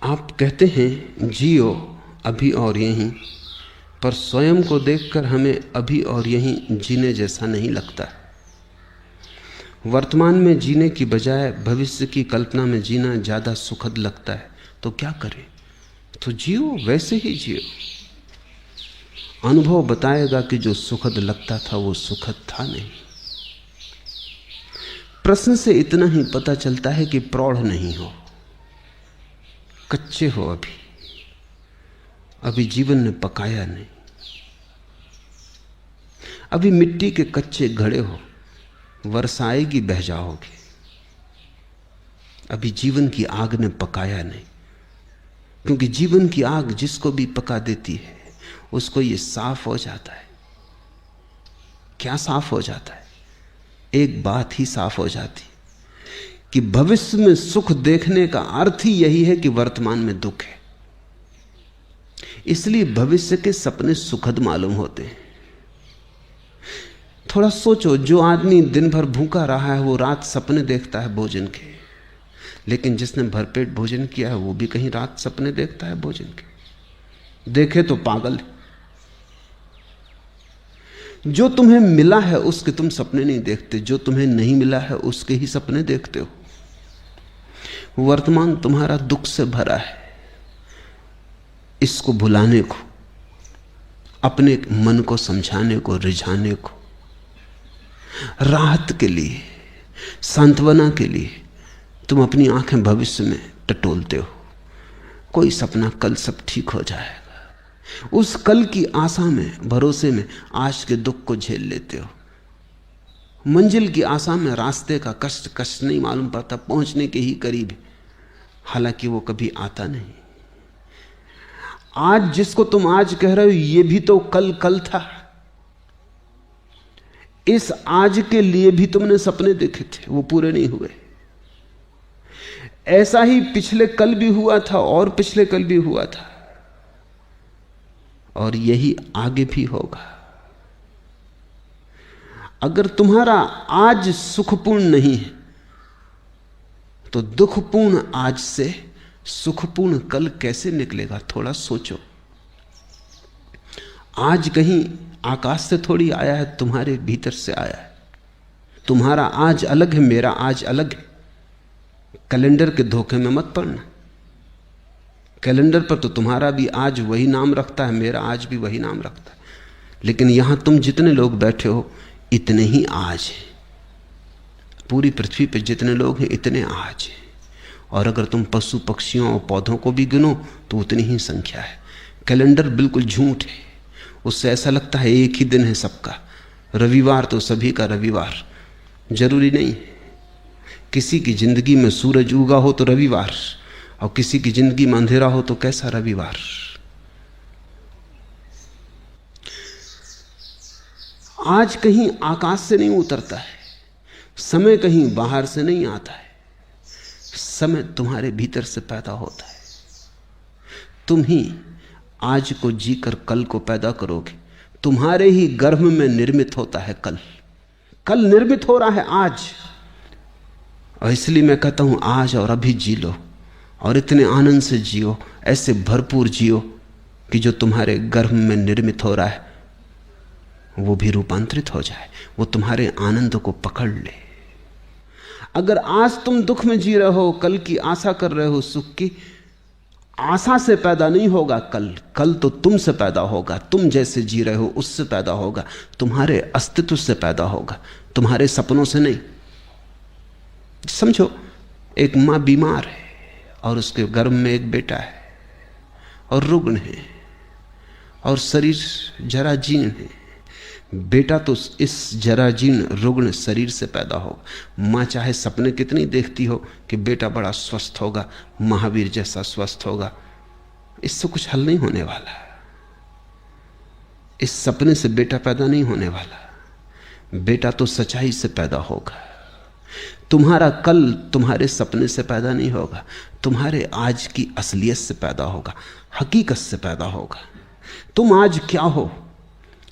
आप कहते हैं जियो अभी और यहीं, पर स्वयं को देखकर हमें अभी और यहीं जीने जैसा नहीं लगता। वर्तमान में जीने की बजाय भविष्य की कल्पना में जीना ज़्यादा सुखद लगता है। तो क्या करें? तो जियो, वैसे ही जियो। अनुभव बताएगा कि जो सुखद लगता था वो सुखद था नहीं। प्रश्न से इतना ही पता चलता है कि प्रौढ़ नहीं हो, कच्चे हो, अभी जीवन ने पकाया नहीं, अभी मिट्टी के कच्चे घड़े हो, वर्षा आएगी बह जाओगे। अभी जीवन की आग ने पकाया नहीं, क्योंकि जीवन की आग जिसको भी पका देती है उसको ये साफ हो जाता है। क्या साफ हो जाता है? एक बात ही साफ हो जाती कि भविष्य में सुख देखने का अर्थ ही यही है कि वर्तमान में दुख है। इसलिए भविष्य के सपने सुखद मालूम होते हैं। थोड़ा सोचो, जो आदमी दिन भर भूखा रहा है वो रात सपने देखता है भोजन के, लेकिन जिसने भरपेट भोजन किया है वो भी कहीं रात सपने देखता है भोजन के। देखे तो पागल। जो तुम्हें मिला है उसके तुम सपने नहीं देखते, जो तुम्हें नहीं मिला है उसके ही सपने देखते हो। वर्तमान तुम्हारा दुख से भरा है। इसको भुलाने को, अपने मन को समझाने को, रिझाने को, राहत के लिए, सांत्वना के लिए तुम अपनी आंखें भविष्य में टटोलते हो। कोई सपना, कल सब ठीक हो जाएगा। उस कल की आशा में, भरोसे में आज के दुख को झेल लेते हो। मंजिल की आशा में रास्ते का कष्ट कष्ट नहीं मालूम पड़ता, पहुंचने के ही करीब है, हालांकि वो कभी आता नहीं। आज जिसको तुम आज कह रहे हो ये भी तो कल कल था। इस आज के लिए भी तुमने सपने देखे थे, वो पूरे नहीं हुए। ऐसा ही पिछले कल भी हुआ था और पिछले कल भी हुआ था, और यही आगे भी होगा। अगर तुम्हारा आज सुखपूर्ण नहीं है तो दुखपूर्ण आज से सुखपूर्ण कल कैसे निकलेगा? थोड़ा सोचो। आज कहीं आकाश से थोड़ी आया है, तुम्हारे भीतर से आया है। तुम्हारा आज अलग है, मेरा आज अलग है। कैलेंडर के धोखे में मत पड़ना। कैलेंडर पर तो तुम्हारा भी आज वही नाम रखता है, मेरा आज भी वही नाम रखता है, लेकिन यहां तुम जितने लोग बैठे हो इतने ही आज हैं। पूरी पृथ्वी पर जितने लोग हैं इतने आज हैं। और अगर तुम पशु पक्षियों और पौधों को भी गिनो तो उतनी ही संख्या है। कैलेंडर बिल्कुल झूठ है। उससे ऐसा लगता है एक ही दिन है सबका। रविवार तो सभी का रविवार, जरूरी नहीं। किसी की जिंदगी में सूरज उगा हो तो रविवार, और किसी की जिंदगी में अंधेरा हो तो कैसा रविवार। आज कहीं आकाश से नहीं उतरता है, समय कहीं बाहर से नहीं आता है। समय तुम्हारे भीतर से पैदा होता है। तुम ही आज को जीकर कल को पैदा करोगे। तुम्हारे ही गर्भ में निर्मित होता है कल। कल निर्मित हो रहा है आज। और इसलिए मैं कहता हूं आज और अभी जी लो, और इतने आनंद से जियो, ऐसे भरपूर जियो कि जो तुम्हारे गर्भ में निर्मित हो रहा है वो भी रूपांतरित हो जाए, वो तुम्हारे आनंद को पकड़ ले। अगर आज तुम दुख में जी रहे हो, कल की आशा कर रहे हो सुख की, आशा से पैदा नहीं होगा कल। कल तो तुमसे पैदा होगा। तुम जैसे जी रहे हो उससे पैदा होगा, तुम्हारे अस्तित्व से पैदा होगा, तुम्हारे सपनों से नहीं। समझो, एक माँ बीमार है और उसके गर्भ में एक बेटा है और रुग्ण है और शरीर जराजीर्ण है। बेटा तो इस जराजीर्ण रुग्ण शरीर से पैदा होगा। माँ चाहे सपने कितनी देखती हो कि बेटा बड़ा स्वस्थ होगा, महावीर जैसा स्वस्थ होगा, इससे कुछ हल नहीं होने वाला। इस सपने से बेटा पैदा नहीं होने वाला। बेटा तो सच्चाई से पैदा होगा। तुम्हारा कल तुम्हारे सपने से पैदा नहीं होगा, तुम्हारे आज की असलियत से पैदा होगा, हकीकत से पैदा होगा। तुम आज क्या हो?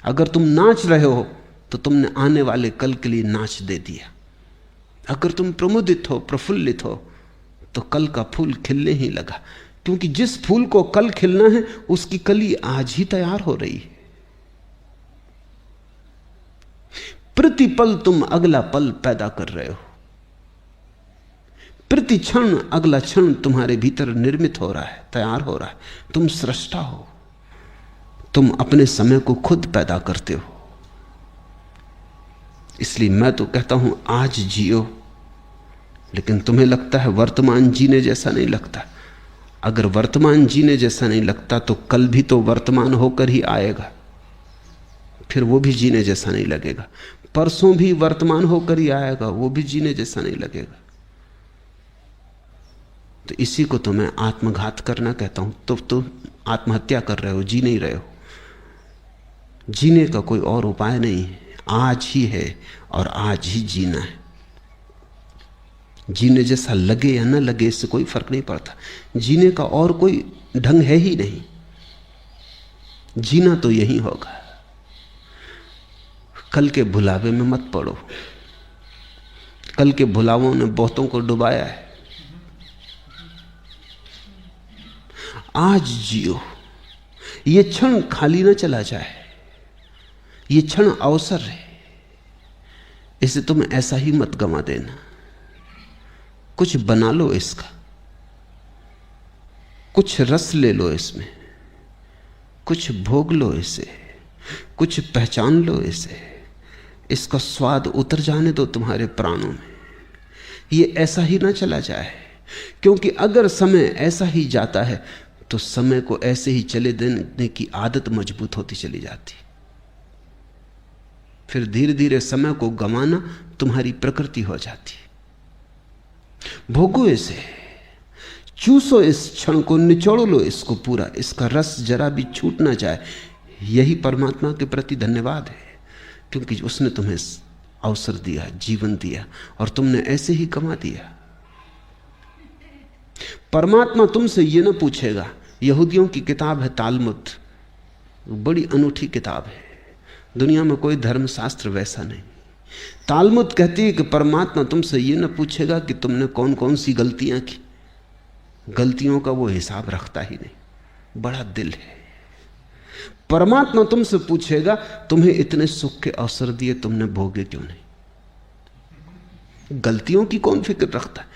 अगर तुम नाच रहे हो तो तुमने आने वाले कल के लिए नाच दे दिया। अगर तुम प्रमुदित हो, प्रफुल्लित हो, तो कल का फूल खिलने ही लगा, क्योंकि जिस फूल को कल खिलना है उसकी कली आज ही तैयार हो रही है। प्रतिपल तुम अगला पल पैदा कर रहे हो, प्रति क्षण अगला क्षण तुम्हारे भीतर निर्मित हो रहा है, तैयार हो रहा है। तुम सृष्टा हो, तुम अपने समय को खुद पैदा करते हो। इसलिए मैं तो कहता हूं आज जियो, लेकिन तुम्हें लगता है वर्तमान जीने जैसा नहीं लगता। अगर वर्तमान जीने जैसा नहीं लगता तो कल भी तो वर्तमान होकर ही आएगा, फिर वो भी जीने जैसा नहीं लगेगा। परसों भी वर्तमान होकर ही आएगा, वो भी जीने जैसा नहीं लगेगा। तो इसी को तो मैं आत्मघात करना कहता हूं। तो आत्महत्या कर रहे हो, जी नहीं रहे हो। जीने का कोई और उपाय नहीं है, आज ही है और आज ही जीना है। जीने जैसा लगे या ना लगे इससे कोई फर्क नहीं पड़ता। जीने का और कोई ढंग है ही नहीं, जीना तो यही होगा। कल के भुलावे में मत पड़ो, कल के भुलावों ने बहुतों को डुबाया है। आज जियो, ये क्षण खाली ना चला जाए, ये क्षण अवसर है, इसे तुम ऐसा ही मत गंवा देना। कुछ बना लो इसका, कुछ रस ले लो इसमें, कुछ भोग लो इसे, कुछ पहचान लो इसे, इसका स्वाद उतर जाने दो तुम्हारे प्राणों में। ये ऐसा ही ना चला जाए, क्योंकि अगर समय ऐसा ही जाता है तो समय को ऐसे ही चले देने की आदत मजबूत होती चली जाती। फिर धीरे धीरे समय को गंवाना तुम्हारी प्रकृति हो जाती। भोगो इसे, चूसो इस क्षण को, निचोड़ लो इसको पूरा, इसका रस जरा भी छूट ना जाए। यही परमात्मा के प्रति धन्यवाद है, क्योंकि उसने तुम्हें अवसर दिया, जीवन दिया, और तुमने ऐसे ही गंवा दिया। परमात्मा तुमसे यह ना पूछेगा। यहूदियों की किताब है तालमुद, बड़ी अनूठी किताब है, दुनिया में कोई धर्मशास्त्र वैसा नहीं। तालमुद कहती है कि परमात्मा तुमसे यह ना पूछेगा कि तुमने कौन कौन सी गलतियां की, गलतियों का वो हिसाब रखता ही नहीं, बड़ा दिल है। परमात्मा तुमसे पूछेगा तुम्हें इतने सुख के अवसर दिए, तुमने भोगे क्यों नहीं? गलतियों की कौन फिक्र रखता है?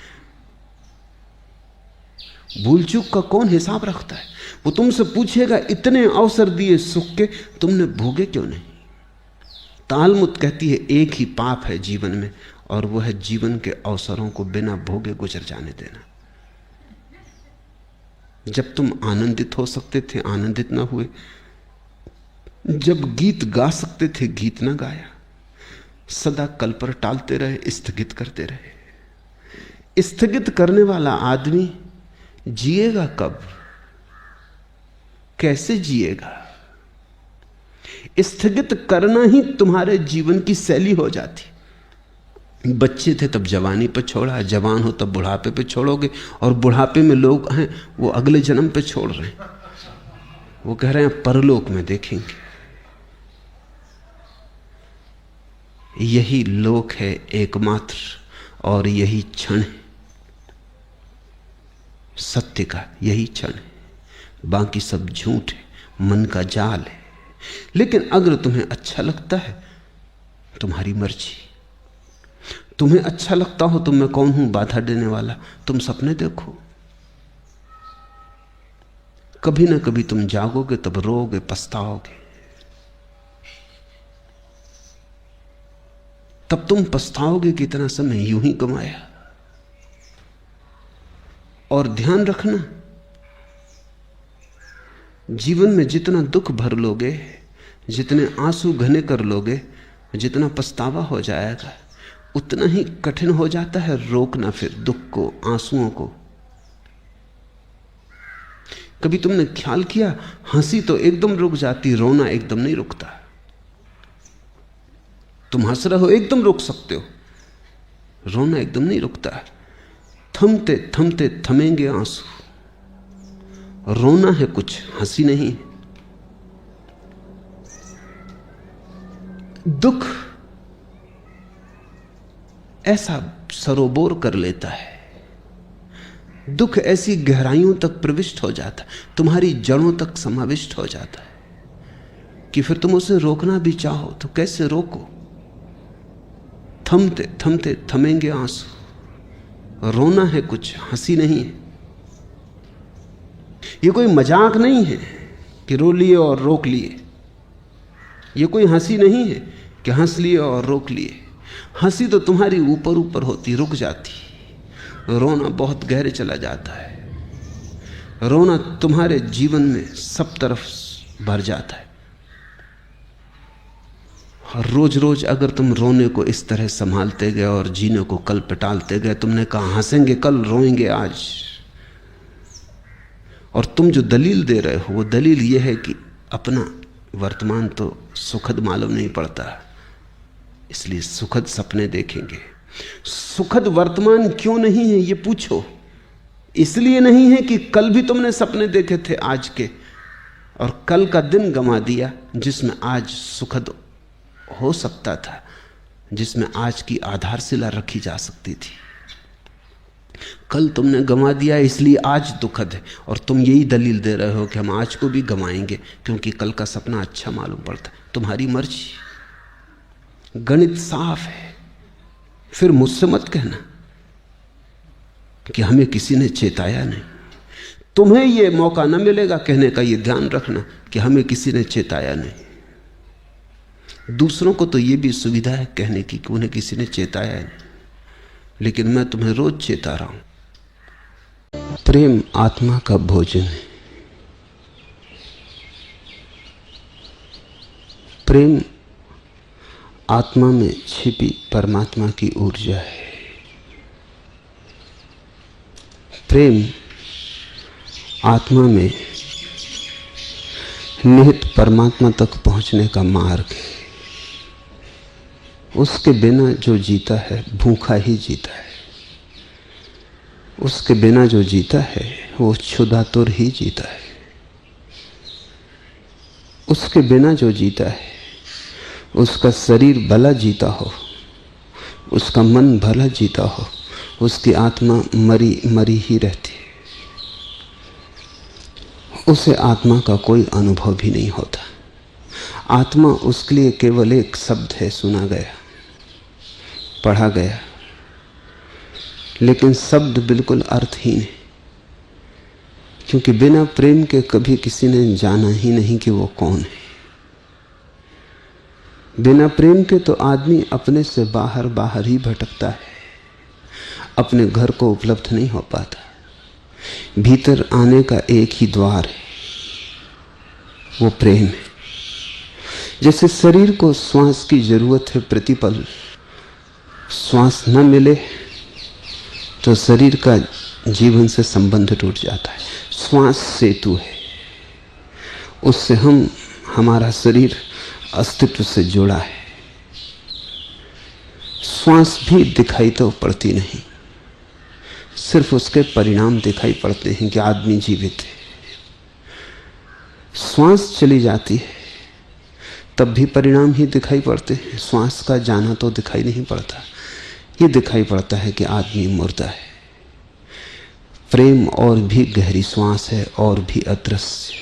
भूल चूक का कौन हिसाब रखता है? वो तुमसे पूछेगा इतने अवसर दिए सुख के, तुमने भोगे क्यों नहीं? तालमुद कहती है एक ही पाप है जीवन में, और वह है जीवन के अवसरों को बिना भोगे गुजर जाने देना। जब तुम आनंदित हो सकते थे आनंदित ना हुए, जब गीत गा सकते थे गीत ना गाया, सदा कल पर टालते रहे, स्थगित करते रहे। स्थगित करने वाला आदमी जिएगा कब, कैसे जिएगा? स्थगित करना ही तुम्हारे जीवन की शैली हो जाती। बच्चे थे तब जवानी पर छोड़ा, जवान हो तब बुढ़ापे पे छोड़ोगे, और बुढ़ापे में लोग हैं वो अगले जन्म पे छोड़ रहे हैं, वो कह रहे हैं परलोक में देखेंगे। यही लोक है एकमात्र, और यही क्षण है सत्य का, यही क्षण है, बाकी सब झूठ है, मन का जाल है। लेकिन अगर तुम्हें अच्छा लगता है, तुम्हारी मर्जी। तुम्हें अच्छा लगता हो तो मैं कौन हूं बाधा देने वाला? तुम सपने देखो, कभी ना कभी तुम जागोगे, तब रोओगे, पछताओगे। तब तुम पछताओगे कि इतना समय यूं ही गंवाया। और ध्यान रखना, जीवन में जितना दुख भर लोगे, जितने आंसू घने कर लोगे, जितना पछतावा हो जाएगा, उतना ही कठिन हो जाता है रोकना फिर दुख को, आंसुओं को। कभी तुमने ख्याल किया, हंसी तो एकदम रुक जाती, रोना एकदम नहीं रुकता। तुम हंस रहे हो एकदम रुक सकते हो, रोना एकदम नहीं रुकता। थमते थमते थमेंगे आंसू। रोना है कुछ, हंसी नहीं। दुख ऐसा सरोबोर कर लेता है, दुख ऐसी गहराइयों तक प्रविष्ट हो जाता है, तुम्हारी जड़ों तक समाविष्ट हो जाता है कि फिर तुम उसे रोकना भी चाहो तो कैसे रोको। थमते थमते थमेंगे आंसू। रोना है कुछ, हंसी नहीं है। ये कोई मजाक नहीं है कि रो लिए और रोक लिए। ये कोई हंसी नहीं है कि हंस लिए और रोक लिए। हंसी तो तुम्हारी ऊपर ऊपर होती, रुक जाती। रोना बहुत गहरे चला जाता है। रोना तुम्हारे जीवन में सब तरफ भर जाता है। और रोज रोज अगर तुम रोने को इस तरह संभालते गए और जीने को कल पे टालते गए, तुमने कहा हंसेंगे कल, रोएंगे आज, और तुम जो दलील दे रहे हो वो दलील ये है कि अपना वर्तमान तो सुखद मालूम नहीं पड़ता, इसलिए सुखद सपने देखेंगे। सुखद वर्तमान क्यों नहीं है ये पूछो। इसलिए नहीं है कि कल भी तुमने सपने देखे थे आज के, और कल का दिन गंवा दिया जिसमें आज सुखद हो सकता था, जिसमें आज की आधारशिला रखी जा सकती थी। कल तुमने गंवा दिया इसलिए आज दुखद है, और तुम यही दलील दे रहे हो कि हम आज को भी गंवाएंगे क्योंकि कल का सपना अच्छा मालूम पड़ता है। तुम्हारी मर्जी। गणित साफ है। फिर मुझसे मत कहना कि हमें किसी ने चेताया नहीं। तुम्हें यह मौका न मिलेगा कहने का, यह ध्यान रखना कि हमें किसी ने चेताया नहीं। दूसरों को तो यह भी सुविधा है कहने की कि उन्हें किसी ने चेताया नहीं, लेकिन मैं तुम्हें रोज चेता रहा हूं। प्रेम आत्मा का भोजन है। प्रेम आत्मा में छिपी परमात्मा की ऊर्जा है। प्रेम आत्मा में निहित परमात्मा तक पहुंचने का मार्ग है। उसके बिना जो जीता है भूखा ही जीता है। उसके बिना जो जीता है वो क्षुधातुर ही जीता है। उसके बिना जो जीता है उसका शरीर भला जीता हो, उसका मन भला जीता हो, उसकी आत्मा मरी मरी ही रहती है। उसे आत्मा का कोई अनुभव भी नहीं होता। आत्मा उसके लिए केवल एक शब्द है, सुना गया, पढ़ा गया, लेकिन शब्द बिल्कुल अर्थहीन है, क्योंकि बिना प्रेम के कभी किसी ने जाना ही नहीं कि वो कौन है। बिना प्रेम के तो आदमी अपने से बाहर बाहर ही भटकता है, अपने घर को उपलब्ध नहीं हो पाता। भीतर आने का एक ही द्वार है, वो प्रेम है। जैसे शरीर को श्वास की जरूरत है प्रतिपल, श्वास न मिले तो शरीर का जीवन से संबंध टूट जाता है। श्वास सेतु है, उससे हमारा शरीर अस्तित्व से जुड़ा है। श्वास भी दिखाई तो पड़ती नहीं, सिर्फ उसके परिणाम दिखाई पड़ते हैं कि आदमी जीवित है। श्वास चली जाती है तब भी परिणाम ही दिखाई पड़ते हैं। श्वास का जाना तो दिखाई नहीं पड़ता, ये दिखाई पड़ता है कि आदमी मुर्दा है। प्रेम और भी गहरी श्वास है और भी अदृश्य।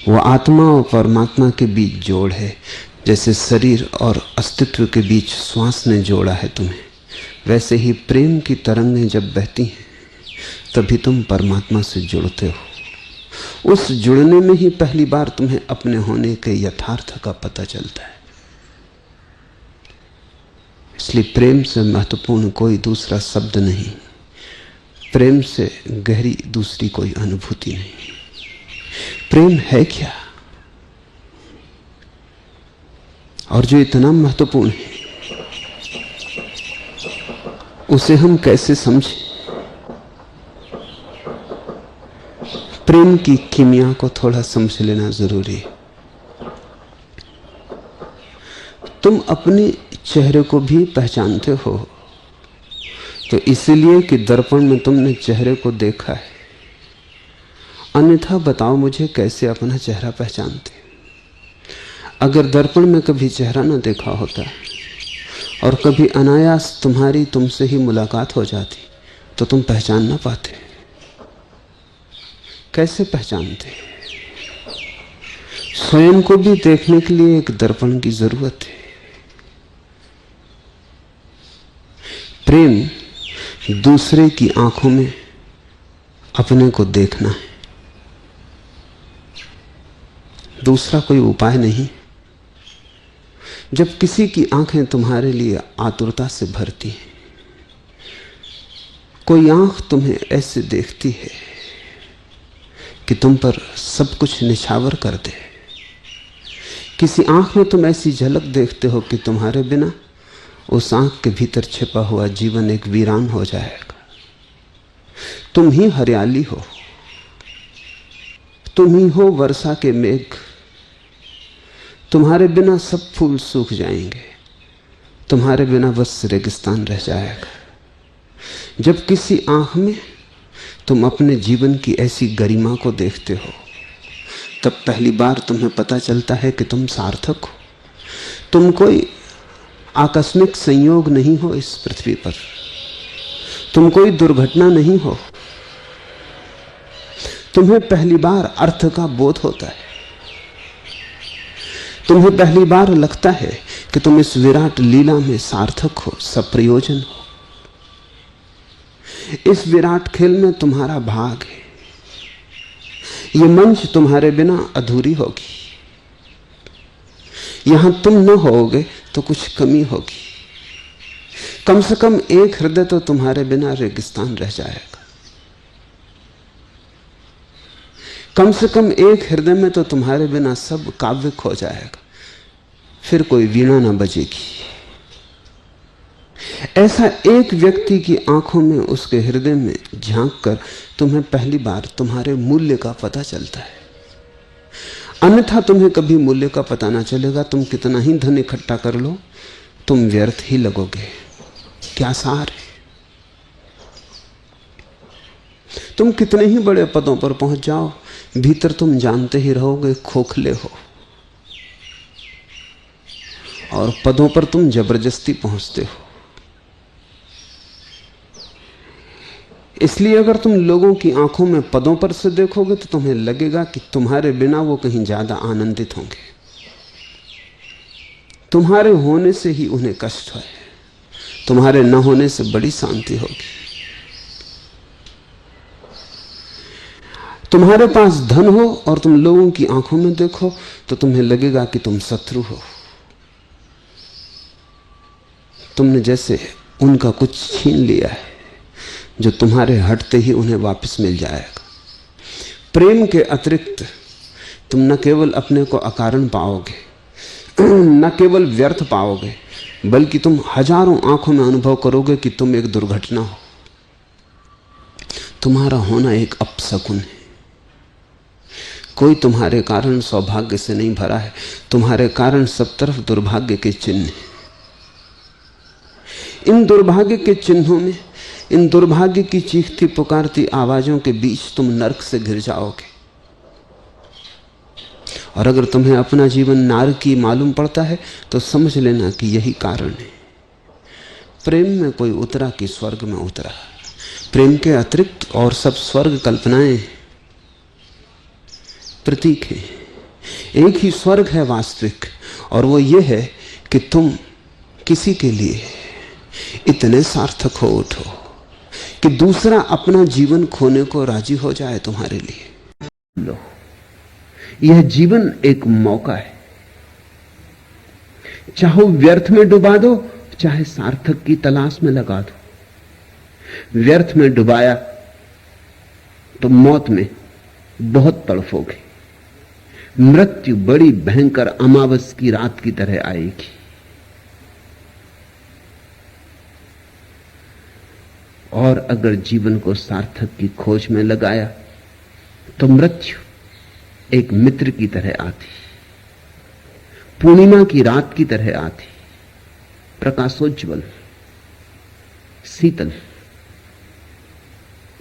वो आत्मा और परमात्मा के बीच जोड़ है। जैसे शरीर और अस्तित्व के बीच श्वास ने जोड़ा है तुम्हें, वैसे ही प्रेम की तरंगें जब बहती हैं तभी तुम परमात्मा से जुड़ते हो। उस जुड़ने में ही पहली बार तुम्हें अपने होने के यथार्थ का पता चलता है। इसलिए प्रेम से महत्वपूर्ण कोई दूसरा शब्द नहीं, प्रेम से गहरी दूसरी कोई अनुभूति नहीं। प्रेम है क्या, और जो इतना महत्वपूर्ण है उसे हम कैसे समझें? प्रेम की कीमिया को थोड़ा समझ लेना जरूरी है। तुम अपने चेहरे को भी पहचानते हो तो इसलिए कि दर्पण में तुमने चेहरे को देखा है। अन्यथा बताओ मुझे कैसे अपना चेहरा पहचानते? अगर दर्पण में कभी चेहरा न देखा होता और कभी अनायास तुम्हारी तुमसे ही मुलाकात हो जाती तो तुम पहचान ना पाते। कैसे पहचानते? स्वयं को भी देखने के लिए एक दर्पण की जरूरत है। प्रेम दूसरे की आंखों में अपने को देखना है, दूसरा कोई उपाय नहीं। जब किसी की आंखें तुम्हारे लिए आतुरता से भरती हैं, कोई आंख तुम्हें ऐसे देखती है कि तुम पर सब कुछ निछावर कर दे, किसी आंख में तुम ऐसी झलक देखते हो कि तुम्हारे बिना उस आंख के भीतर छिपा हुआ जीवन एक वीरान हो जाएगा। तुम ही हरियाली हो, तुम ही हो वर्षा के मेघ, तुम्हारे बिना सब फूल सूख जाएंगे, तुम्हारे बिना बस रेगिस्तान रह जाएगा। जब किसी आंख में तुम अपने जीवन की ऐसी गरिमा को देखते हो, तब पहली बार तुम्हें पता चलता है कि तुम सार्थक हो। तुम कोई आकस्मिक संयोग नहीं हो इस पृथ्वी पर, तुम कोई दुर्घटना नहीं हो। तुम्हें पहली बार अर्थ का बोध होता है, तुम्हें पहली बार लगता है कि तुम इस विराट लीला में सार्थक हो, सप्रयोजन हो। इस विराट खेल में तुम्हारा भाग है। यह मंच तुम्हारे बिना अधूरी होगी, यहां तुम न होगे तो कुछ कमी होगी। कम से कम एक हृदय तो तुम्हारे बिना रेगिस्तान रह जाएगा, कम से कम एक हृदय में तो तुम्हारे बिना सब काव्य खो जाएगा, फिर कोई वीणा ना बजेगी। ऐसा एक व्यक्ति की आंखों में, उसके हृदय में झांककर तुम्हें पहली बार तुम्हारे मूल्य का पता चलता है। अन्यथा तुम्हें कभी मूल्य का पता ना चलेगा। तुम कितना ही धन इकट्ठा कर लो, तुम व्यर्थ ही लगोगे। क्या सार है? तुम कितने ही बड़े पदों पर पहुंच जाओ, भीतर तुम जानते ही रहोगे खोखले हो, और पदों पर तुम जबरदस्ती पहुंचते हो। इसलिए अगर तुम लोगों की आंखों में पदों पर से देखोगे तो तुम्हें लगेगा कि तुम्हारे बिना वो कहीं ज्यादा आनंदित होंगे, तुम्हारे होने से ही उन्हें कष्ट है, तुम्हारे न होने से बड़ी शांति होगी। तुम्हारे पास धन हो और तुम लोगों की आंखों में देखो तो तुम्हें लगेगा कि तुम शत्रु हो, तुमने जैसे उनका कुछ छीन लिया है जो तुम्हारे हटते ही उन्हें वापस मिल जाएगा। प्रेम के अतिरिक्त तुम न केवल अपने को अकारण पाओगे, न केवल व्यर्थ पाओगे, बल्कि तुम हजारों आंखों में अनुभव करोगे कि तुम एक दुर्घटना हो। तुम्हारा होना एक अपशकुन है। कोई तुम्हारे कारण सौभाग्य से नहीं भरा है, तुम्हारे कारण सब तरफ दुर्भाग्य के चिन्ह हैं। इन दुर्भाग्य के चिन्हों में, इन दुर्भाग्य की चीखती पुकारती आवाजों के बीच तुम नरक से घिर जाओगे। और अगर तुम्हें अपना जीवन नारकी मालूम पड़ता है तो समझ लेना कि यही कारण है। प्रेम में कोई उतरा कि स्वर्ग में उतरा। प्रेम के अतिरिक्त और सब स्वर्ग कल्पनाएं प्रतीक है। एक ही स्वर्ग है वास्तविक, और वो ये है कि तुम किसी के लिए इतने सार्थक हो उठो कि दूसरा अपना जीवन खोने को राजी हो जाए तुम्हारे लिए। लो, यह जीवन एक मौका है, चाहो व्यर्थ में डुबा दो, चाहे सार्थक की तलाश में लगा दो। व्यर्थ में डुबाया तो मौत में बहुत तड़फोगे। मृत्यु बड़ी भयंकर अमावस की रात की तरह आएगी। और अगर जीवन को सार्थक की खोज में लगाया तो मृत्यु एक मित्र की तरह आती, पूर्णिमा की रात की तरह आती, प्रकाशोज्वल, शीतल,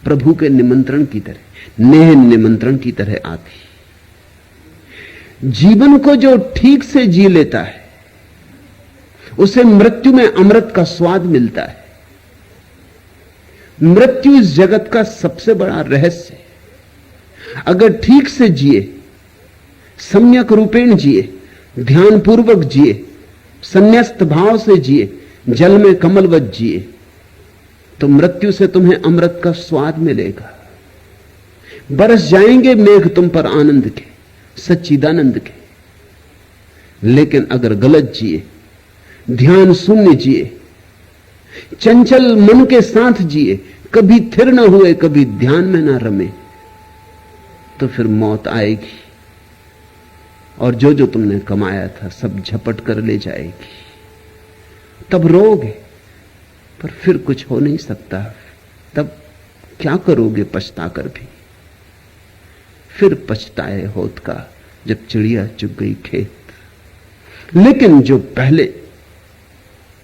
प्रभु के निमंत्रण की तरह, नेह निमंत्रण की तरह आती। जीवन को जो ठीक से जी लेता है उसे मृत्यु में अमृत का स्वाद मिलता है। मृत्यु इस जगत का सबसे बड़ा रहस्य है। अगर ठीक से जिए, सम्यक रूपेण जिए, ध्यानपूर्वक जिए, संन्यस्त भाव से जिए, जल में कमलवत जिए, तो मृत्यु से तुम्हें अमृत का स्वाद मिलेगा। बरस जाएंगे मेघ तुम पर आनंद के, सच्चिदानंद के। लेकिन अगर गलत जिए, ध्यान शून्य जिए, चंचल मन के साथ जिए, कभी थिर न हुए, कभी ध्यान में ना रमे, तो फिर मौत आएगी और जो जो तुमने कमाया था सब झपट कर ले जाएगी। तब रोओगे, पर फिर कुछ हो नहीं सकता। तब क्या करोगे पछता कर भी? फिर पछताए होत का जब चिड़िया चुग गई खेत। लेकिन जो पहले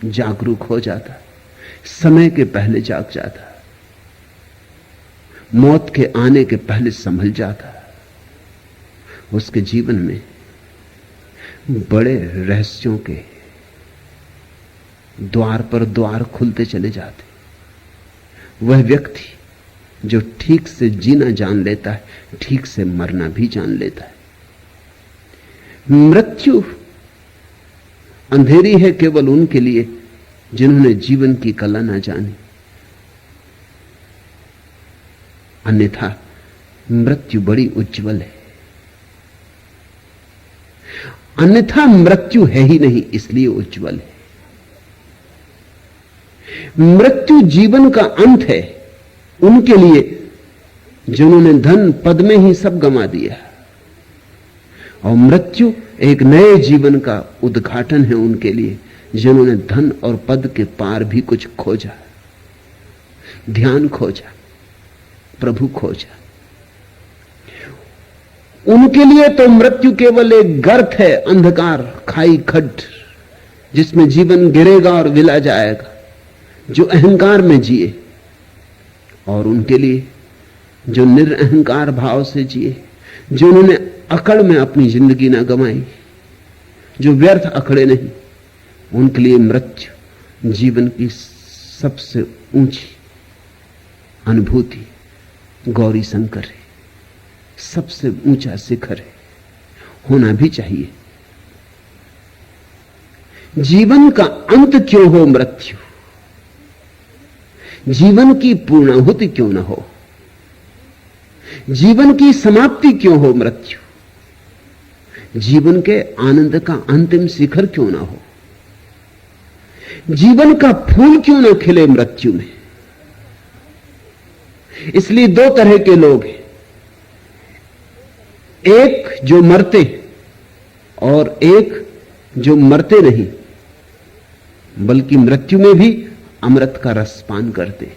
जागरूक हो जाता, समय के पहले जाग जाता, मौत के आने के पहले संभल जाता, उसके जीवन में बड़े रहस्यों के द्वार पर द्वार खुलते चले जाते। वह व्यक्ति जो ठीक से जीना जान लेता है, ठीक से मरना भी जान लेता है। मृत्यु अंधेरी है केवल उनके लिए जिन्होंने जीवन की कला ना जानी, अन्यथा मृत्यु बड़ी उज्जवल है। अन्यथा मृत्यु है ही नहीं, इसलिए उज्जवल है। मृत्यु जीवन का अंत है उनके लिए जिन्होंने धन पद में ही सब गंवा दिया, और मृत्यु एक नए जीवन का उद्घाटन है उनके लिए जिन्होंने धन और पद के पार भी कुछ खोजा, ध्यान खोजा, प्रभु खोजा। उनके लिए तो मृत्यु केवल एक गर्त है, अंधकार, खाई, खड्ड, जिसमें जीवन गिरेगा और विला जाएगा, जो अहंकार में जिए। और उनके लिए जो निरअहंकार भाव से जिए, जिन्होंने अकड़ में अपनी जिंदगी ना गंवाई, जो व्यर्थ अकड़े नहीं, उनके लिए मृत्यु जीवन की सबसे ऊंची अनुभूति, गौरी शंकर है, सबसे ऊंचा शिखर है, होना भी चाहिए। जीवन का अंत क्यों हो मृत्यु? जीवन की पूर्णाहुति क्यों ना हो? जीवन की समाप्ति क्यों हो मृत्यु? जीवन के आनंद का अंतिम शिखर क्यों ना हो? जीवन का फूल क्यों ना खिले मृत्यु में? इसलिए दो तरह के लोग हैं, एक जो मरते और एक जो मरते नहीं, बल्कि मृत्यु में भी अमृत का रस पान करते।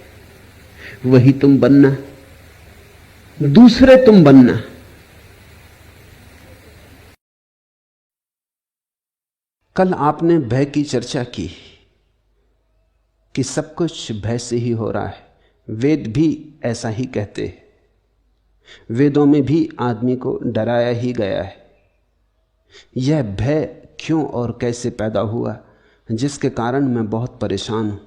वही तुम बनना, दूसरे तुम बनना। कल आपने भय की चर्चा की कि सब कुछ भय से ही हो रहा है। वेद भी ऐसा ही कहते हैं। वेदों में भी आदमी को डराया ही गया है। यह भय क्यों और कैसे पैदा हुआ, जिसके कारण मैं बहुत परेशान हूं।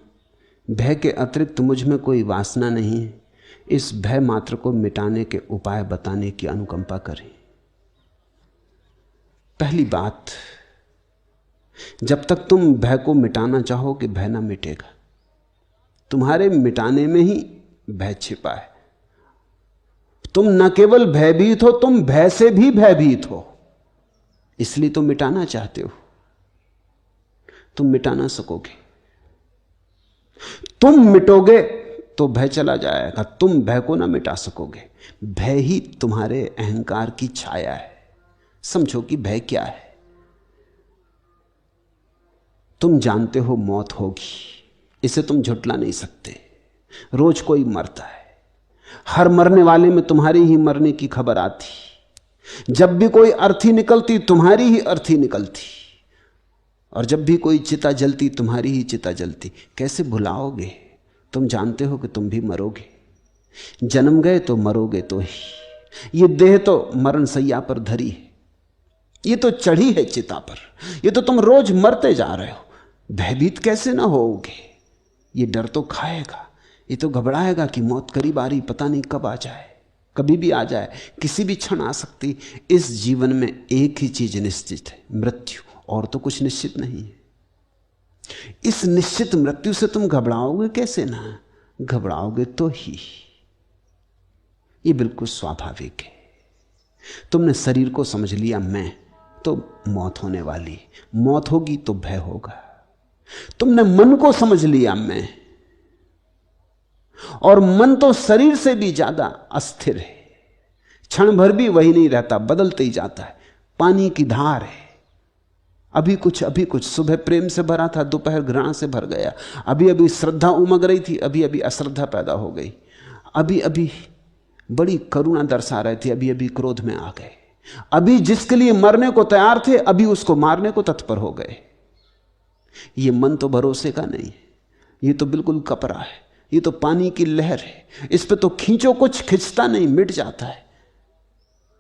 भय के अतिरिक्त मुझ में कोई वासना नहीं है। इस भय मात्र को मिटाने के उपाय बताने की अनुकंपा करें। पहली बात, जब तक तुम भय को मिटाना चाहोगे, भय ना मिटेगा। तुम्हारे मिटाने में ही भय छिपा है। तुम न केवल भयभीत हो, तुम भय से भी भयभीत हो, इसलिए तुम मिटाना चाहते हो। तुम मिटा ना सकोगे। तुम मिटोगे तो भय चला जाएगा, तुम भय को ना मिटा सकोगे। भय ही तुम्हारे अहंकार की छाया है। समझो कि भय क्या है। तुम जानते हो मौत होगी, इसे तुम झुटला नहीं सकते। रोज कोई मरता है, हर मरने वाले में तुम्हारी ही मरने की खबर आती। जब भी कोई अर्थी निकलती, तुम्हारी ही अर्थी निकलती, और जब भी कोई चिता जलती, तुम्हारी ही चिता जलती। कैसे भुलाओगे? तुम जानते हो कि तुम भी मरोगे। जन्म गए तो मरोगे तो ही। ये देह तो मरण सैया पर धरी है, ये तो चढ़ी है चिता पर, ये तो तुम रोज मरते जा रहे हो। भयभीत कैसे ना होगे? ये डर तो खाएगा। ये तो घबराएगा कि मौत करीब आ रही, पता नहीं कब आ जाए, कभी भी आ जाए, किसी भी क्षण आ सकती। इस जीवन में एक ही चीज निश्चित है, मृत्यु, और तो कुछ निश्चित नहीं है। इस निश्चित मृत्यु से तुम घबराओगे कैसे? ना घबराओगे तो ही, ये बिल्कुल स्वाभाविक है। तुमने शरीर को समझ लिया मैं, तो मौत होने वाली, मौत होगी तो भय होगा। तुमने मन को समझ लिया मैं, और मन तो शरीर से भी ज्यादा अस्थिर है, क्षण भर भी वही नहीं रहता, बदलते ही जाता है। पानी की धार है, अभी कुछ सुबह प्रेम से भरा था, दोपहर घृणा से भर गया, अभी अभी श्रद्धा उमग रही थी, अभी अभी अश्रद्धा पैदा हो गई, अभी अभी बड़ी करुणा दर्शा रहे थे, अभी अभी क्रोध में आ गए, अभी जिसके लिए मरने को तैयार थे अभी उसको मारने को तत्पर हो गए। ये मन तो भरोसे का नहीं है, ये तो बिल्कुल कपरा है, ये तो पानी की लहर है, इस पे तो खींचो कुछ खिंचता नहीं, मिट जाता है।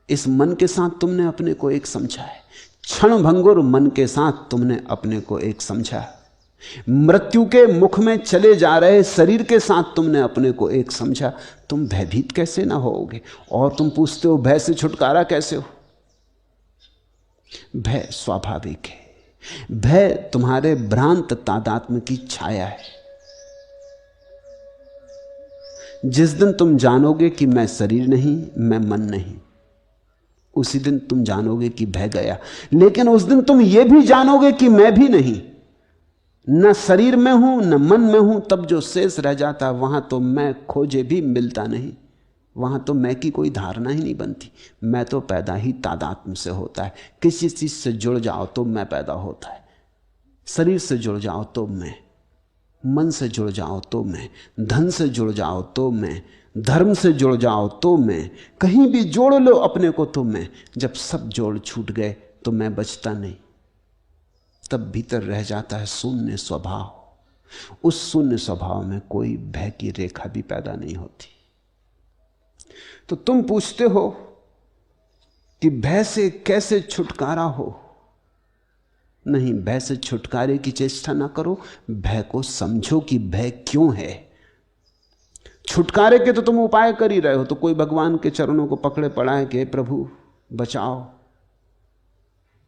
इस मन के साथ तुमने अपने को एक समझा है, क्षण भंगुर मन के साथ तुमने अपने को एक समझा। मृत्यु के मुख में चले जा रहे शरीर के साथ तुमने अपने को एक समझा। तुम भयभीत कैसे ना होगे? और तुम पूछते हो भय से छुटकारा कैसे हो? भय स्वाभाविक है, भय तुम्हारे भ्रांत तादात्म्य की छाया है। जिस दिन तुम जानोगे कि मैं शरीर नहीं, मैं मन नहीं, उसी दिन तुम जानोगे कि भय गया। लेकिन उस दिन तुम यह भी जानोगे कि मैं भी नहीं, न शरीर में हूं न मन में हूं, तब जो शेष रह जाता वहां तो मैं खोजे भी मिलता नहीं, वहां तो मैं की कोई धारणा ही नहीं बनती। मैं तो पैदा ही तादात्म्य से होता है। किसी चीज से जुड़ जाओ तो मैं पैदा होता है, शरीर से जुड़ जाओ तो मैं, मन से जुड़ जाओ तो मैं, धन से जुड़ जाओ तो मैं, धर्म से जुड़ जाओ तो मैं, कहीं भी जोड़ लो अपने को तो मैं। जब सब जोड़ छूट गए तो मैं बचता नहीं, तब भीतर रह जाता है शून्य स्वभाव। उस शून्य स्वभाव में कोई भय की रेखा भी पैदा नहीं होती। तो तुम पूछते हो कि भय से कैसे छुटकारा हो? नहीं, भय से छुटकारे की चेष्टा ना करो, भय को समझो कि भय क्यों है। छुटकारे के तो तुम उपाय कर ही रहे हो, तो कोई भगवान के चरणों को पकड़े पड़ा है कि हे प्रभु बचाओ,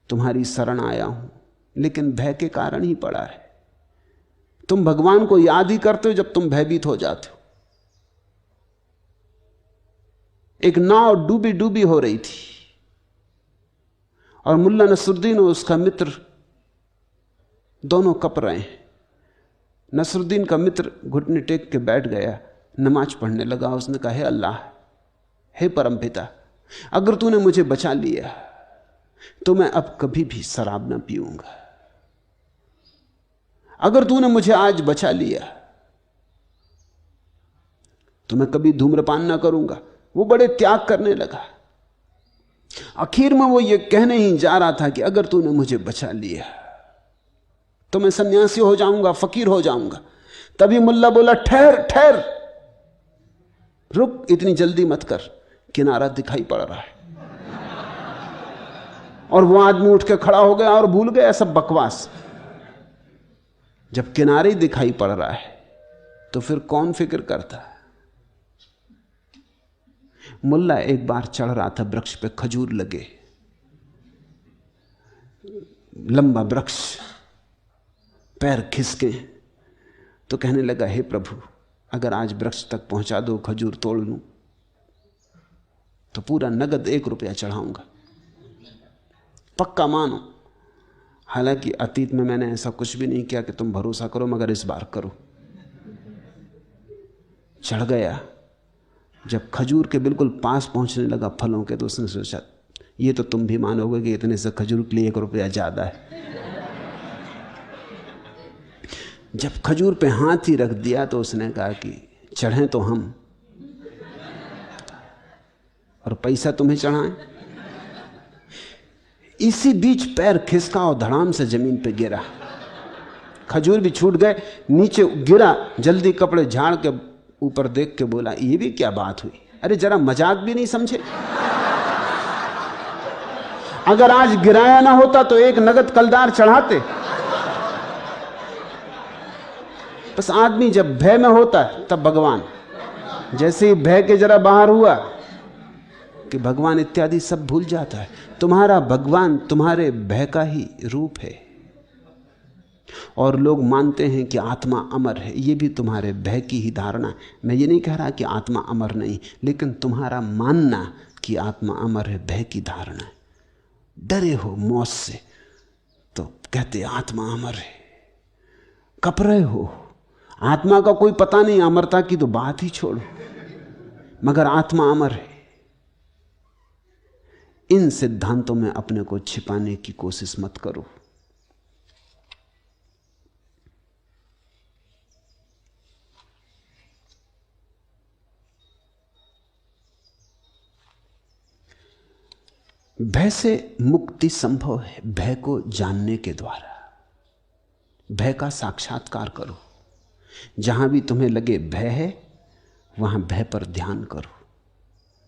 तुम्हारी शरण आया हूं, लेकिन भय के कारण ही पड़ा है। तुम भगवान को याद ही करते हो जब तुम भयभीत हो जाते हो। एक नाव डूबी डूबी हो रही थी और मुल्ला नसरुद्दीन और उसका मित्र दोनों कप रहे हैं। नसरुद्दीन का मित्र घुटने टेक के बैठ गया, नमाज पढ़ने लगा। उसने कहा, हे अल्लाह, हे परमपिता, अगर तूने मुझे बचा लिया तो मैं अब कभी भी शराब ना पीऊंगा। अगर तूने मुझे आज बचा लिया तो मैं कभी धूम्रपान ना करूंगा। वो बड़े त्याग करने लगा। आखिर में वो ये कहने ही जा रहा था कि अगर तूने मुझे बचा लिया तो मैं सन्यासी हो जाऊंगा, फकीर हो जाऊंगा। तभी मुल्ला बोला, ठहर ठहर, रुक, इतनी जल्दी मत कर, किनारा दिखाई पड़ रहा है। और वो आदमी उठ के खड़ा हो गया और भूल गया सब बकवास। जब किनारे दिखाई पड़ रहा है तो फिर कौन फिक्र करता है? मुल्ला एक बार चढ़ रहा था वृक्ष पे, खजूर लगे, लंबा वृक्ष, पैर खिसके, तो कहने लगा, हे प्रभु, अगर आज वृक्ष तक पहुंचा दो, खजूर तोड़ लूं तो पूरा नगद 1 रुपया चढ़ाऊंगा, पक्का मानो। हालांकि अतीत में मैंने ऐसा कुछ भी नहीं किया कि तुम भरोसा करो, मगर इस बार करो। चढ़ गया। जब खजूर के बिल्कुल पास पहुंचने लगा फलों के, तो उसने सोचा, ये तो तुम भी मानोगे कि इतने से खजूर के लिए 1 रुपया ज्यादा है। जब खजूर पे हाथ ही रख दिया तो उसने कहा कि चढ़ें तो हम और पैसा तुम्हें चढ़ाएं। इसी बीच पैर खिसका और धड़ाम से जमीन पे गिरा। खजूर भी छूट गए, नीचे गिरा, जल्दी कपड़े झाड़ के ऊपर देख के बोला, ये भी क्या बात हुई? अरे जरा मजाक भी नहीं समझे? अगर आज गिराया ना होता तो 1 नगद कलदार चढ़ाते। बस आदमी जब भय में होता है तब भगवान, जैसे ही भय के जरा बाहर हुआ कि भगवान इत्यादि सब भूल जाता है। तुम्हारा भगवान तुम्हारे भय का ही रूप है। और लोग मानते हैं कि आत्मा अमर है, ये भी तुम्हारे भय की ही धारणा है। मैं ये नहीं कह रहा कि आत्मा अमर नहीं, लेकिन तुम्हारा मानना कि आत्मा अमर है भय की धारणा है। डरे हो मौत से तो कहते आत्मा अमर है, कप रहे हो, आत्मा का कोई पता नहीं, अमरता की तो बात ही छोड़ो, मगर आत्मा अमर है। इन सिद्धांतों में अपने को छिपाने की कोशिश मत करो। भय से मुक्ति संभव है भय को जानने के द्वारा। भय का साक्षात्कार करो। जहां भी तुम्हें लगे भय है वहां भय पर ध्यान करो,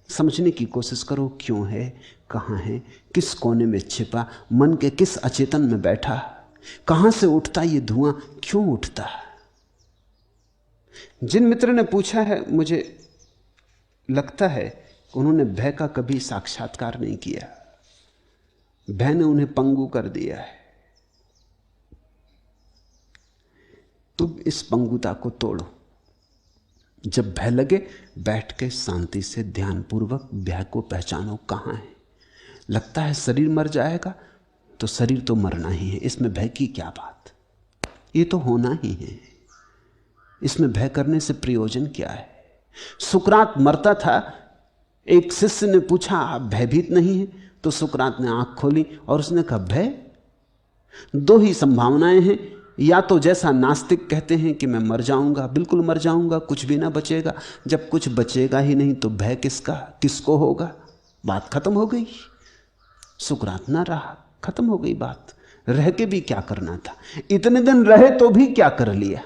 समझने की कोशिश करो क्यों है, कहां है, किस कोने में छिपा, मन के किस अचेतन में बैठा, कहां से उठता ये धुआं, क्यों उठता। जिन मित्र ने पूछा है, मुझे लगता है उन्होंने भय का कभी साक्षात्कार नहीं किया। भय ने उन्हें पंगु कर दिया है। तुम इस पंगुता को तोड़ो। जब भय लगे बैठ के शांति से ध्यानपूर्वक भय को पहचानो कहां है। लगता है शरीर मर जाएगा, तो शरीर तो मरना ही है, इसमें भय की क्या बात, ये तो होना ही है, इसमें भय करने से प्रयोजन क्या है। सुकरात मरता था, एक शिष्य ने पूछा आप भयभीत नहीं है, तो सुकरात ने आंख खोली और उसने कहा भय, दो ही संभावनाएं हैं, या तो जैसा नास्तिक कहते हैं कि मैं मर जाऊंगा, बिल्कुल मर जाऊंगा, कुछ भी ना बचेगा। जब कुछ बचेगा ही नहीं तो भय किसका, किसको होगा, बात खत्म हो गई। सुकरात ना रहा, खत्म हो गई बात। रह के भी क्या करना था, इतने दिन रहे तो भी क्या कर लिया।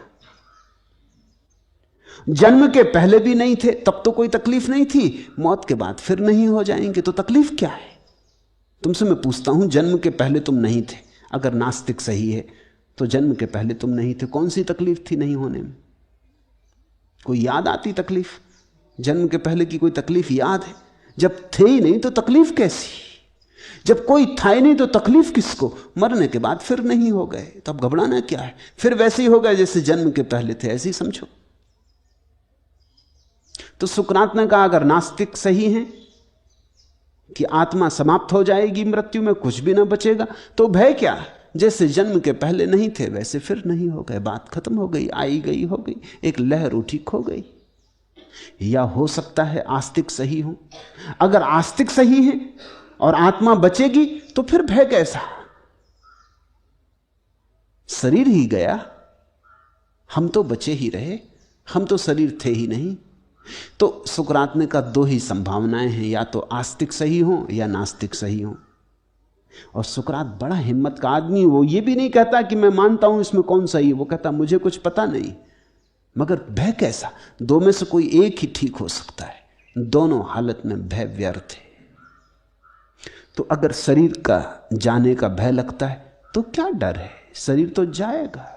जन्म के पहले भी नहीं थे तब तो कोई तकलीफ नहीं थी, मौत के बाद फिर नहीं हो जाएंगे तो तकलीफ क्या है। तुमसे मैं पूछता हूं, जन्म के पहले तुम नहीं थे, अगर नास्तिक सही है तो जन्म के पहले तुम नहीं थे, कौन सी तकलीफ थी नहीं होने में। कोई याद आती तकलीफ, जन्म के पहले की कोई तकलीफ याद है। जब थे ही नहीं तो तकलीफ कैसी, जब कोई था ही नहीं तो तकलीफ किसको। मरने के बाद फिर नहीं हो गए तो अब घबराना क्या है, फिर वैसे ही हो गए जैसे जन्म के पहले थे, ऐसे ही समझो। तो सुकरात ने कहा अगर नास्तिक सही हैं कि आत्मा समाप्त हो जाएगी मृत्यु में, कुछ भी ना बचेगा, तो भय क्या, जैसे जन्म के पहले नहीं थे वैसे फिर नहीं हो गए, बात खत्म हो गई, आई गई हो गई, एक लहर उठी खो गई। या हो सकता है आस्तिक सही हो। अगर आस्तिक सही है और आत्मा बचेगी तो फिर भय कैसा, शरीर ही गया, हम तो बचे ही रहे, हम तो शरीर थे ही नहीं। तो सुकरात ने कहा दो ही संभावनाएं हैं, या तो आस्तिक सही हो या नास्तिक सही हो। और सुकरात बड़ा हिम्मत का आदमी, वो ये भी नहीं कहता कि मैं मानता हूं इसमें कौन सही है, वो कहता मुझे कुछ पता नहीं। मगर भय कैसा, दो में से कोई एक ही ठीक हो सकता है, दोनों हालत में भय व्यर्थ है। तो अगर शरीर का जाने का भय लगता है तो क्या डर है, शरीर तो जाएगा।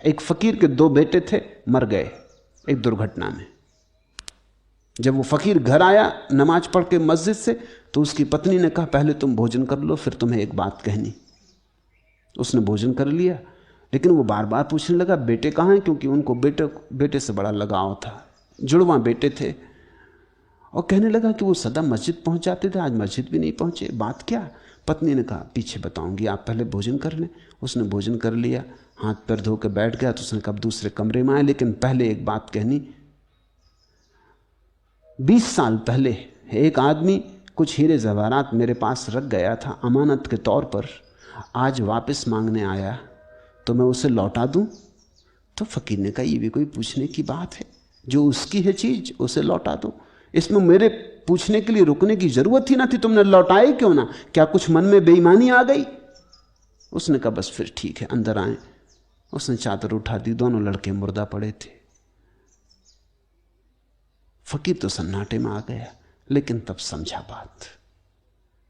एक फकीर के दो बेटे थे, मर गए एक दुर्घटना में। जब वो फकीर घर आया नमाज पढ़ के मस्जिद से, तो उसकी पत्नी ने कहा पहले तुम भोजन कर लो, फिर तुम्हें एक बात कहनी। उसने भोजन कर लिया, लेकिन वो बार बार पूछने लगा बेटे कहाँ हैं, क्योंकि उनको बेटे से बड़ा लगाव था, जुड़वा बेटे थे। और कहने लगा कि वो सदा मस्जिद पहुंच जाते थे, आज मस्जिद भी नहीं पहुंचे, बात क्या। पत्नी ने कहा पीछे बताऊंगी, आप पहले भोजन कर लें। उसने भोजन कर लिया, हाथ पैर धो के बैठ गया। तो उसने कहा दूसरे कमरे में आए, लेकिन पहले एक बात कहनी। 20 साल पहले एक आदमी कुछ हीरे जवाहरात मेरे पास रख गया था अमानत के तौर पर, आज वापस मांगने आया, तो मैं उसे लौटा दूं। तो फकीर ने कहा ये भी कोई पूछने की बात है, जो उसकी है चीज उसे लौटा दो, इसमें मेरे पूछने के लिए रुकने की जरूरत ही ना थी, तुमने लौटाए क्यों ना, क्या कुछ मन में बेईमानी आ गई। उसने कहा बस फिर ठीक है, अंदर आए। उसने चादर उठा दी, दोनों लड़के मुर्दा पड़े थे। फकीर तो सन्नाटे में आ गया, लेकिन तब समझा बात।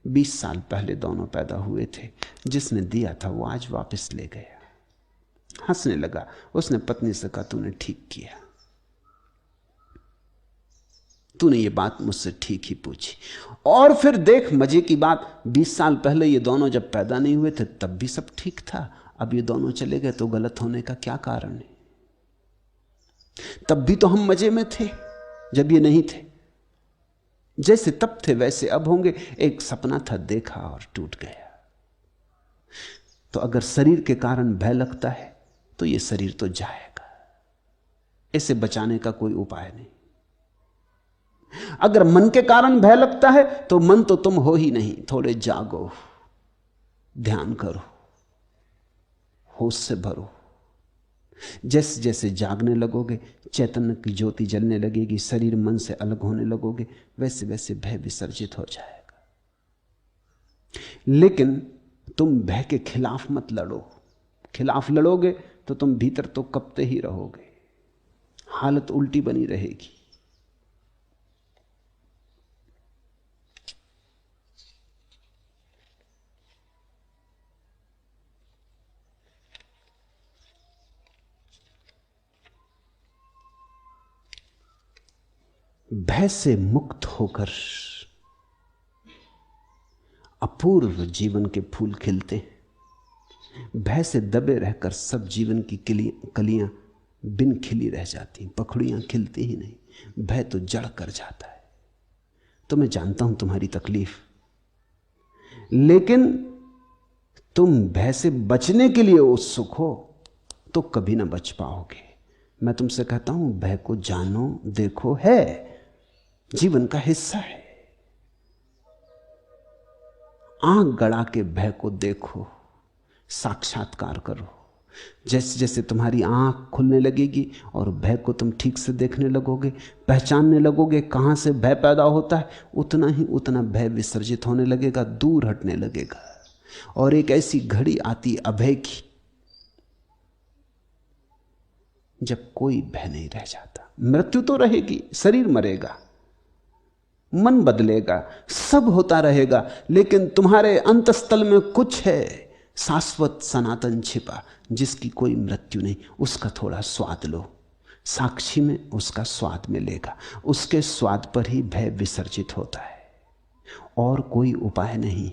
20 साल पहले दोनों पैदा हुए थे, जिसने दिया था वो आज वापस ले गया। हंसने लगा। उसने पत्नी से कहा, तूने ठीक किया, तूने ये बात मुझसे ठीक ही पूछी। और फिर देख मजे की बात, 20 साल पहले ये दोनों जब पैदा नहीं हुए थे तब भी सब ठीक था, अब ये दोनों चले गए तो गलत होने का क्या कारण है? तब भी तो हम मजे में थे जब ये नहीं थे। जैसे तब थे वैसे अब होंगे। एक सपना था, देखा और टूट गया। तो अगर शरीर के कारण भय लगता है तो ये शरीर तो जाएगा, इसे बचाने का कोई उपाय नहीं। अगर मन के कारण भय लगता है तो मन तो तुम हो ही नहीं। थोड़े जागो, ध्यान करो, होश से भरो। जैसे जैसे जागने लगोगे, चैतन्य की ज्योति जलने लगेगी, शरीर मन से अलग होने लगोगे, वैसे वैसे भय विसर्जित हो जाएगा। लेकिन तुम भय के खिलाफ मत लड़ो। खिलाफ लड़ोगे तो तुम भीतर तो कपते ही रहोगे, हालत उल्टी बनी रहेगी। भय से मुक्त होकर अपूर्व जीवन के फूल खिलते हैं। भय से दबे रहकर सब जीवन की कलियां बिन खिली रह जाती, पखड़ियां खिलती ही नहीं। भय तो जड़ कर जाता है। तो मैं जानता हूं तुम्हारी तकलीफ, लेकिन तुम भय से बचने के लिए उत्सुक हो तो कभी ना बच पाओगे। मैं तुमसे कहता हूं, भय को जानो, देखो, है जीवन का हिस्सा है। आंख गड़ा के भय को देखो, साक्षात्कार करो। जैसे जैसे तुम्हारी आंख खुलने लगेगी और भय को तुम ठीक से देखने लगोगे, पहचानने लगोगे कहां से भय पैदा होता है, उतना ही उतना भय विसर्जित होने लगेगा, दूर हटने लगेगा। और एक ऐसी घड़ी आती अभय की जब कोई भय नहीं रह जाता। मृत्यु तो रहेगी, शरीर मरेगा, मन बदलेगा, सब होता रहेगा, लेकिन तुम्हारे अंतस्थल में कुछ है शाश्वत सनातन छिपा, जिसकी कोई मृत्यु नहीं। उसका थोड़ा स्वाद लो, साक्षी में उसका स्वाद मिलेगा। उसके स्वाद पर ही भय विसर्जित होता है, और कोई उपाय नहीं।